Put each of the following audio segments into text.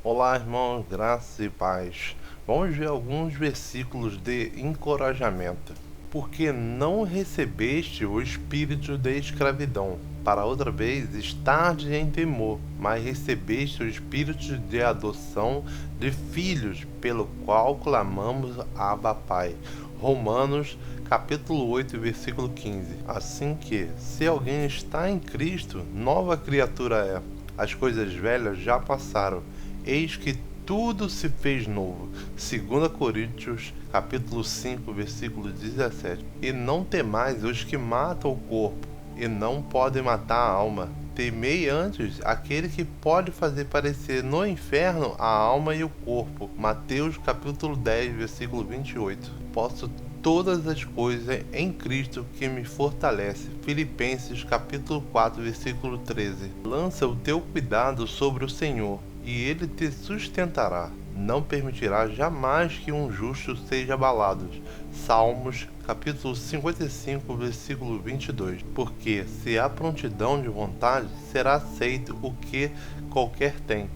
Olá, irmãos, graças e paz. Vamos ver alguns versículos de encorajamento. Porque não recebeste o espírito de escravidão, para outra vez estardes em temor, mas recebeste o espírito de adoção de filhos, pelo qual clamamos Abba Pai. Romanos capítulo 8, versículo 15. Assim que, se alguém está em Cristo, nova criatura é. As coisas velhas já passaram, eis que tudo se fez novo. 2 Coríntios, capítulo 5, versículo 17. E não temais os que matam o corpo, e não podem matar a alma. Temei antes aquele que pode fazer parecer no inferno a alma e o corpo. Mateus, capítulo 10, versículo 28. Posso todas as coisas em Cristo que me fortalece. Filipenses, capítulo 4, versículo 13. Lança o teu cuidado sobre o Senhor, e ele te sustentará. Não permitirá jamais que um justo seja abalado. Salmos, capítulo 55, versículo 22. Porque se há prontidão de vontade, será aceito o que qualquer tem,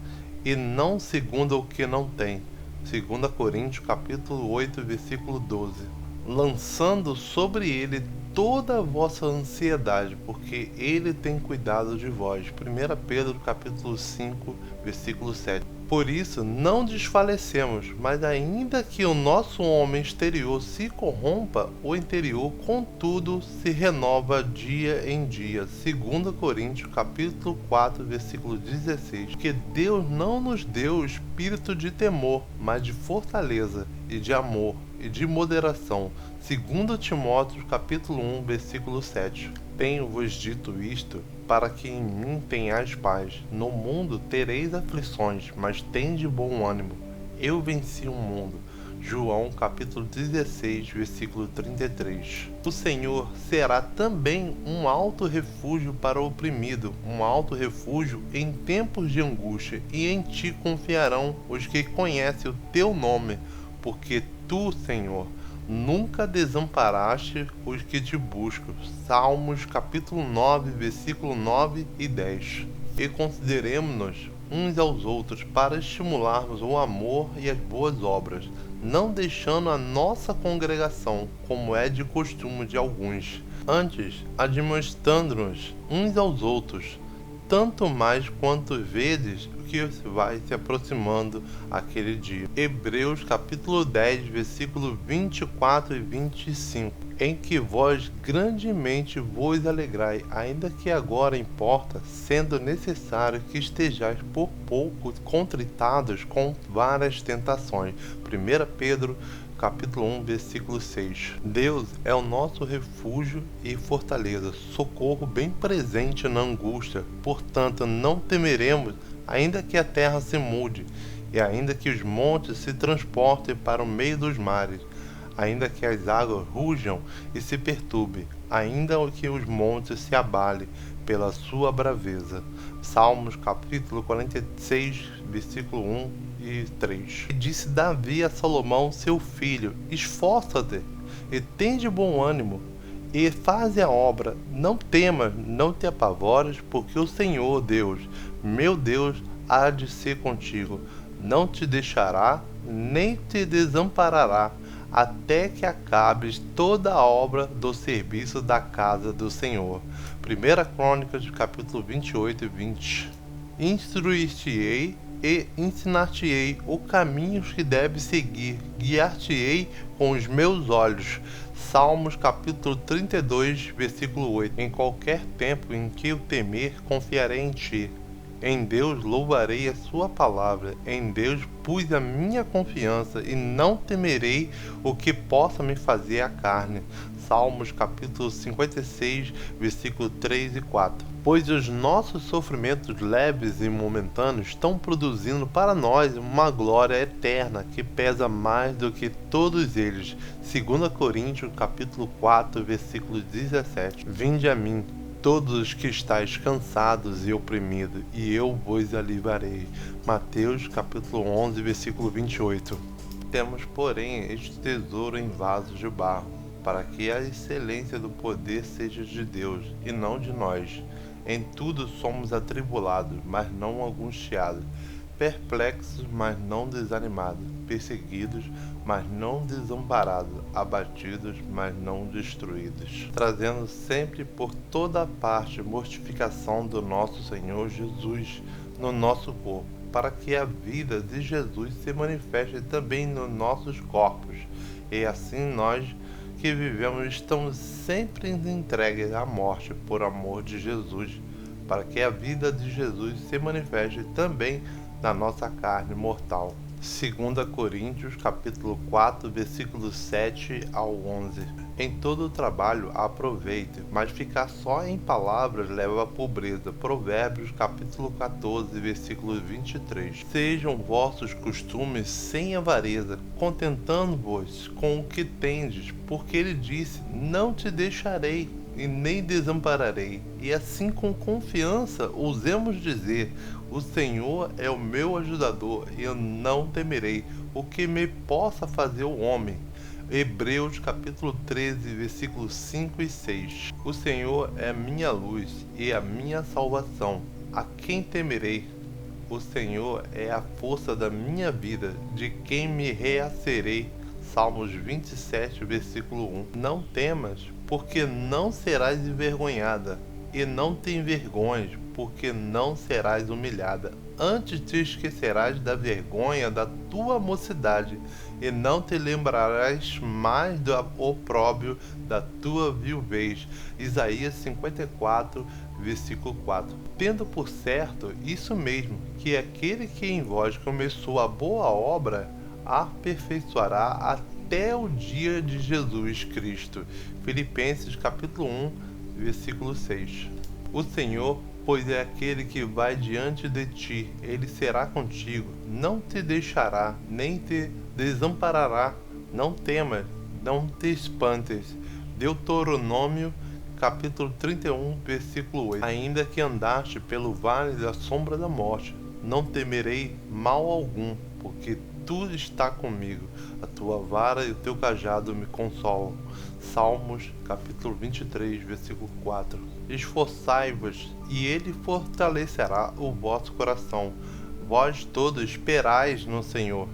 e não segundo o que não tem. 2 Coríntios, capítulo 8, versículo 12. Lançando sobre ele toda a vossa ansiedade, porque ele tem cuidado de vós. 1 Pedro capítulo 5, versículo 7. Por isso não desfalecemos, mas ainda que o nosso homem exterior se corrompa, o interior contudo se renova dia em dia. 2 Coríntios capítulo 4, versículo 16. Que Deus não nos deu o espírito de temor, mas de fortaleza e de amor e de moderação. 2 Timóteo capítulo 1, versículo 7. Tenho-vos dito isto, para que em mim tenhais paz. No mundo tereis aflições, mas tende bom ânimo. Eu venci o mundo. João capítulo 16, versículo 33. O Senhor será também um alto refúgio para o oprimido, um alto refúgio em tempos de angústia, e em ti confiarão os que conhecem o teu nome, porque tu, Senhor, nunca desamparaste os que te buscam. Salmos capítulo 9, versículo 9 e 10. E consideremos-nos uns aos outros para estimularmos o amor e as boas obras, não deixando a nossa congregação, como é de costume de alguns, antes admoestando-nos uns aos outros, tanto mais quanto vedes que vai se aproximando aquele dia. Hebreus capítulo 10, versículo 24 e 25. Em que vós grandemente vos alegrai, ainda que agora importa, sendo necessário que estejais por pouco contritados com várias tentações. 1 Pedro capítulo 1, versículo 6. Deus é o nosso refúgio e fortaleza, socorro bem presente na angústia. Portanto, não temeremos, ainda que a terra se mude, e ainda que os montes se transportem para o meio dos mares, ainda que as águas rujam e se perturbem, ainda que os montes se abalem pela sua braveza. Salmos capítulo 46, versículo 1 e 3. E disse Davi a Salomão, seu filho: esforça-te e tende bom ânimo, e faze a obra. Não temas, não te apavores, porque o Senhor Deus, meu Deus, há de ser contigo. Não te deixará, nem te desamparará, até que acabes toda a obra do serviço da casa do Senhor. 1 Crônicas, capítulo 28 e 20. Instruir-te-ei e ensinar-te-ei o caminho que deves seguir, guiar-te-ei com os meus olhos. Salmos capítulo 32, versículo 8. Em qualquer tempo em que eu temer, confiarei em ti. Em Deus louvarei a sua palavra, em Deus pus a minha confiança, e não temerei o que possa me fazer a carne. Salmos capítulo 56, versículo 3 e 4. Pois os nossos sofrimentos leves e momentâneos estão produzindo para nós uma glória eterna que pesa mais do que todos eles. 2 Coríntios capítulo 4, versículo 17. Vinde a mim, todos os que estáis cansados e oprimidos, e eu vos aliviarei. Mateus capítulo 11, versículo 28. Temos, porém, este tesouro em vasos de barro, para que a excelência do poder seja de Deus, e não de nós. Em tudo somos atribulados, mas não angustiados, perplexos, mas não desanimados, perseguidos, mas não desamparados, abatidos, mas não destruídos, trazendo sempre por toda parte mortificação do nosso Senhor Jesus no nosso corpo, para que a vida de Jesus se manifeste também nos nossos corpos, e assim nós que vivemos estamos sempre entregues à morte por amor de Jesus, para que a vida de Jesus se manifeste também na nossa carne mortal. 2 Coríntios capítulo 4, versículos 7 ao 11. Em todo o trabalho aproveite, mas ficar só em palavras leva à pobreza. Provérbios capítulo 14, versículo 23. Sejam vossos costumes sem avareza, contentando-vos com o que tendes, porque ele disse: não te deixarei e nem desampararei. E assim com confiança ousemos dizer: o Senhor é o meu ajudador, e eu não temerei o que me possa fazer o homem. Hebreus capítulo 13, versículos 5 e 6. O Senhor é a minha luz e a minha salvação. A quem temerei? O Senhor é a força da minha vida, de quem me reacerei. Salmos 27, versículo 1. Não temas, porque não serás envergonhada, e não te envergonhes, porque não serás humilhada. Antes te esquecerás da vergonha da tua mocidade, e não te lembrarás mais do opróbrio da tua viuvez. Isaías 54, versículo 4. Tendo por certo isso mesmo, que aquele que em vós começou a boa obra, aperfeiçoará até o dia de Jesus Cristo. Filipenses capítulo 1, versículo 6. O Senhor, pois, é aquele que vai diante de ti, ele será contigo, não te deixará, nem te desamparará. Não temas, não te espantes. Deuteronômio capítulo 31, versículo 8. Ainda que andaste pelo vale da sombra da morte, não temerei mal algum, porque tu está comigo, a tua vara e o teu cajado me consolam. Salmos capítulo 23, versículo 4. Esforçai-vos, e ele fortalecerá o vosso coração. Vós todos esperais no Senhor.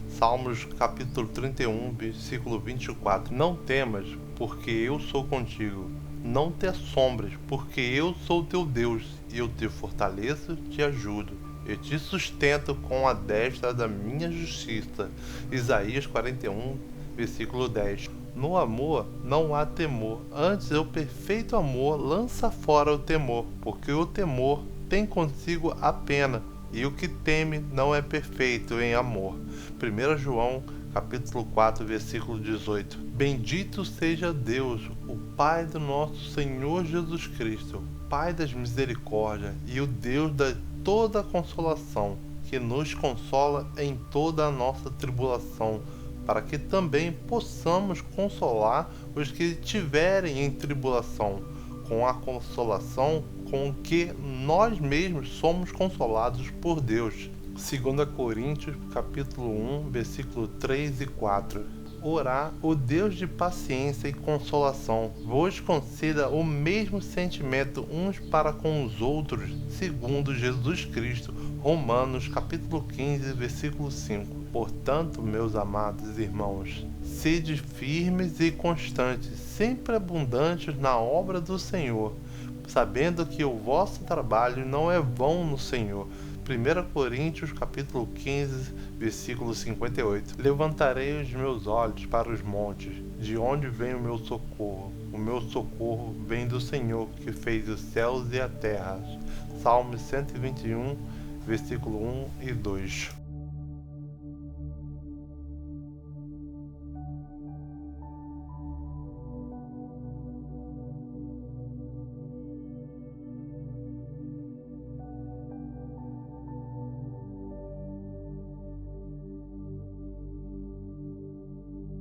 Salmos capítulo 31, versículo 24. Não temas, porque eu sou contigo. Não te assombres, porque eu sou teu Deus, e eu te fortaleço, te ajudo. Eu te sustento com a destra da minha justiça. Isaías 41, versículo 10. No amor não há temor, antes o perfeito amor lança fora o temor, porque o temor tem consigo a pena, e o que teme não é perfeito em amor. 1 João capítulo 4, versículo 18. Bendito seja Deus, o Pai do nosso Senhor Jesus Cristo, Pai das misericórdias e o Deus da toda consolação, que nos consola em toda a nossa tribulação, para que também possamos consolar os que estiverem em tribulação, com a consolação com que nós mesmos somos consolados por Deus. 2 Coríntios capítulo 1, versículo 3 e 4. Orar, o Deus de paciência e consolação, vos conceda o mesmo sentimento uns para com os outros, segundo Jesus Cristo. Romanos capítulo 15, versículo 5. Portanto, meus amados irmãos, sede firmes e constantes, sempre abundantes na obra do Senhor, sabendo que o vosso trabalho não é vão no Senhor. 1 Coríntios capítulo 15, versículo 58. Levantarei os meus olhos para os montes, de onde vem o meu socorro? O meu socorro vem do Senhor, que fez os céus e a terra. Salmo 121, versículo 1 e 2.